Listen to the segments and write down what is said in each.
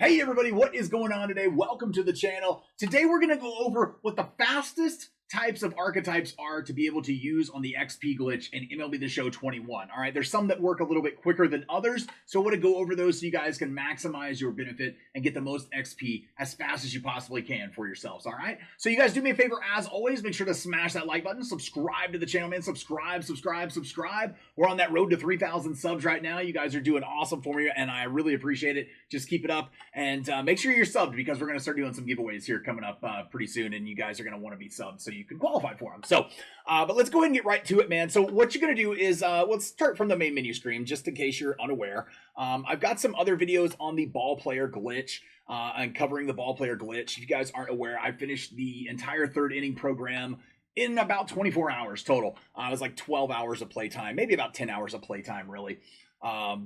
Hey everybody, what is going on today? Welcome to the channel. Today we're going to go over what the fastest types of archetypes are to be able to use on the XP glitch in MLB The Show 21. All right, there's some that work a little bit quicker than others, so I want to go over those so you guys can maximize your benefit and get the most XP as fast as you possibly can for yourselves. All right, so you guys do me a favor, as always, make sure to smash that like button, subscribe to the channel, man. Subscribe. We're on that road to 3,000 subs right now. You guys are doing awesome for me, and I really appreciate it. Just keep it up, and make sure you're subbed, because we're going to start doing some giveaways here coming up pretty soon, and you guys are going to want to be subbed so you can qualify for them. So, but let's go ahead and get right to it, man. So what you're going to do is, let's start from the main menu screen, just in case you're unaware. I've got some other videos on the Ballplayer glitch, and covering the Ballplayer glitch. If you guys aren't aware, I finished the entire third inning program in about 24 hours total. It was like 12 hours of playtime, maybe about 10 hours of playtime, really.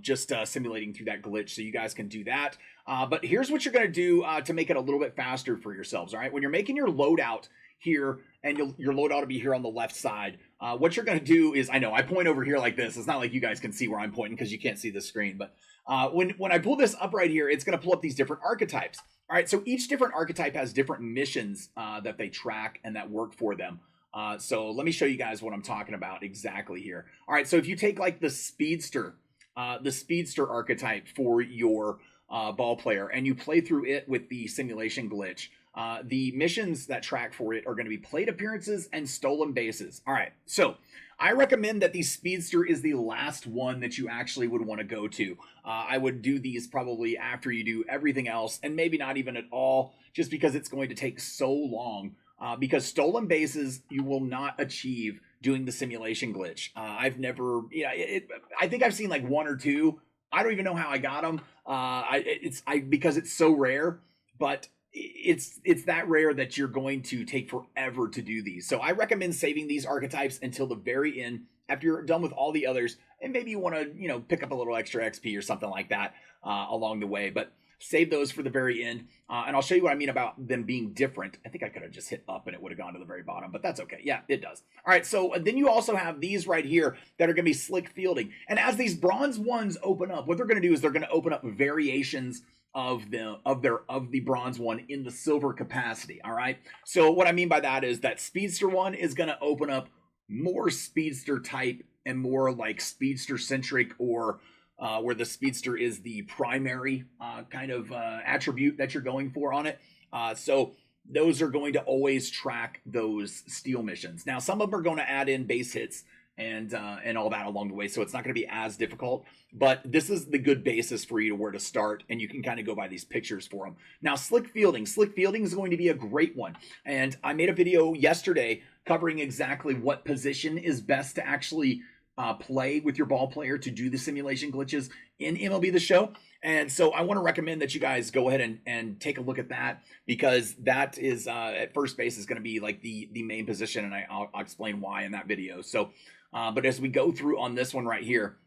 Just simulating through that glitch, so you guys can do that. But here's what you're going to do to make it a little bit faster for yourselves. All right, when you're making your loadout here, and your loadout will be here on the left side, what you're going to do is, I know I point over here like this. It's not like you guys can see where I'm pointing because you can't see the screen, but when I pull this up right here, it's going to pull up these different archetypes. All right, so each different archetype has different missions that they track and that work for them. So let me show you guys what I'm talking about exactly here. All right, so if you take like the speedster archetype for your Ballplayer, and you play through it with the simulation glitch, the missions that track for it are going to be plate appearances and stolen bases. All right, so I recommend that the speedster is the last one that you actually would want to go to. I would do these probably after you do everything else, and maybe not even at all, just because it's going to take so long. Because stolen bases you will not achieve doing the simulation glitch. I've never, I think I've seen like one or two. I don't even know how I got them. Because it's so rare, but it's that rare that you're going to take forever to do these. So I recommend saving these archetypes until the very end, after you're done with all the others, and maybe you want to, pick up a little extra XP or something like that along the way. But save those for the very end, and I'll show you what I mean about them being different. I think I could have just hit up and it would have gone to the very bottom, but that's okay. Yeah, it does. All right, so then you also have these right here that are going to be slick fielding. And as these bronze ones open up, what they're going to do is they're going to open up variations of the bronze one in the silver capacity. All right, so what I mean by that is that speedster one is going to open up more speedster type and more like speedster centric, or where the speedster is the primary kind of attribute that you're going for on it. So those are going to always track those steal missions. Now, some of them are going to add in base hits and all that along the way, so it's not going to be as difficult. But this is the good basis for you to where to start, and you can kind of go by these pictures for them. Now, slick fielding is going to be a great one, and I made a video yesterday covering exactly what position is best to actually play with your Ballplayer to do the simulation glitches in MLB The Show. And so I want to recommend that you guys go ahead and take a look at that, because that is at first base is going to be like the main position, and I'll explain why in that video. So but as we go through on this one right here,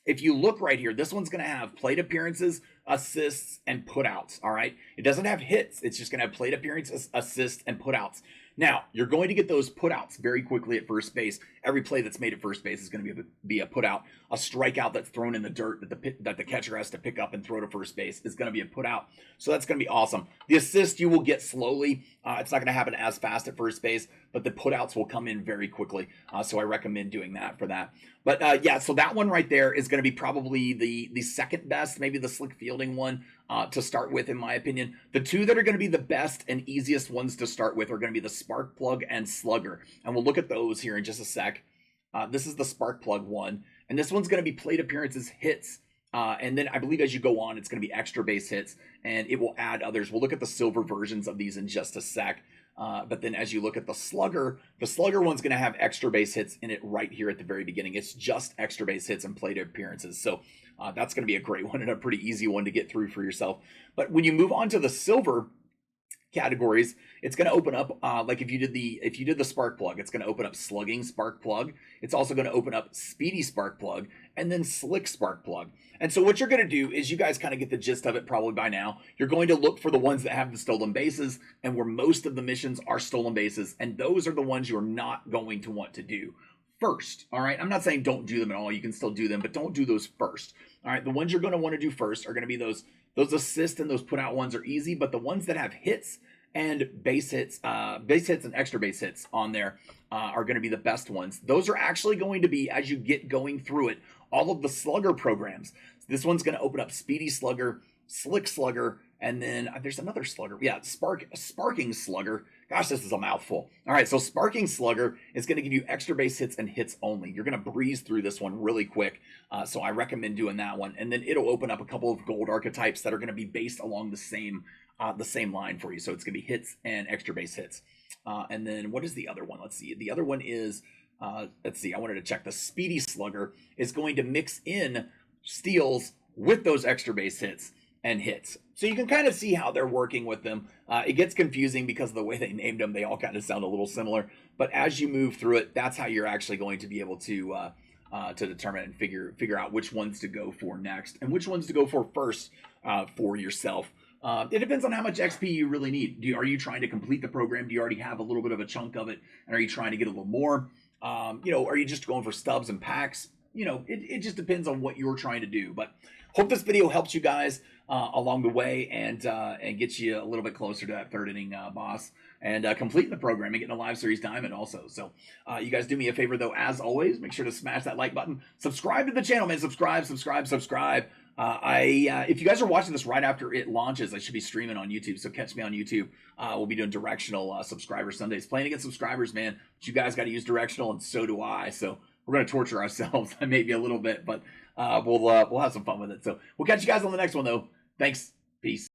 if you look right here, this one's going to have plate appearances, assists, and putouts. All right, it doesn't have hits. It's just going to have plate appearances, assists, and putouts. Now, you're going to get those putouts very quickly at first base. Every play that's made at first base is going to be a putout. A strikeout that's thrown in the dirt that the catcher has to pick up and throw to first base is going to be a putout. So that's going to be awesome. The assist you will get slowly. It's not going to happen as fast at first base, but the putouts will come in very quickly. So I recommend doing that for that. But yeah, so that one right there is going to be probably the second best, maybe the slick fielding one to start with, in my opinion. The two that are going to be the best and easiest ones to start with are going to be the spark plug and slugger. And we'll look at those here in just a sec. This is the spark plug one, and this one's going to be plate appearances, hits, and then I believe as you go on, it's going to be extra base hits, and it will add others. We'll look at the silver versions of these in just a sec. But then as you look at the slugger one's going to have extra base hits in it right here at the very beginning. It's just extra base hits and plate appearances. So that's going to be a great one and a pretty easy one to get through for yourself. But when you move on to the silver categories, it's going to open up like if you did the spark plug, it's going to open up slugging spark plug. It's also going to open up speedy spark plug, and then slick spark plug. And so what you're going to do is, you guys kind of get the gist of it probably by now. You're going to look for the ones that have the stolen bases, and where most of the missions are stolen bases, and those are the ones you're not going to want to do first. All right, I'm not saying don't do them at all. You can still do them, but don't do those first. All right, the ones you're going to want to do first are going to be those Those assist and those put out ones are easy, but the ones that have hits and base hits and extra base hits on there are going to be the best ones. Those are actually going to be, as you get going through it, all of the slugger programs. This one's going to open up Speedy Slugger, Slick Slugger, and then there's another slugger. Yeah, Sparking Slugger. Gosh, this is a mouthful. All right, so Sparking Slugger is going to give you extra base hits and hits only. You're going to breeze through this one really quick, so I recommend doing that one. And then it'll open up a couple of gold archetypes that are going to be based along the same line for you. So it's going to be hits and extra base hits. And then what is the other one? Let's see. The other one is, let's see, I wanted to check. The Speedy Slugger is going to mix in steals with those extra base hits and hits. So you can kind of see how they're working with them. It gets confusing because of the way they named them. They all kind of sound a little similar. But as you move through it, that's how you're actually going to be able to determine and figure out which ones to go for next and which ones to go for first for yourself. It depends on how much XP you really need. Are you trying to complete the program? Do you already have a little bit of a chunk of it? And are you trying to get a little more? Are you just going for stubs and packs? It just depends on what you're trying to do. But hope this video helps you guys along the way and gets you a little bit closer to that third inning boss and completing the program and getting a live series diamond also. So you guys do me a favor though, as always, make sure to smash that like button, subscribe to the channel, man. Subscribe. If you guys are watching this right after it launches, I should be streaming on YouTube, so catch me on YouTube. We'll be doing Directional subscriber Sundays, playing against subscribers, man. But you guys got to use Directional, and so do I. So we're gonna torture ourselves, maybe a little bit, but we'll have some fun with it. So we'll catch you guys on the next one, though. Thanks. Peace.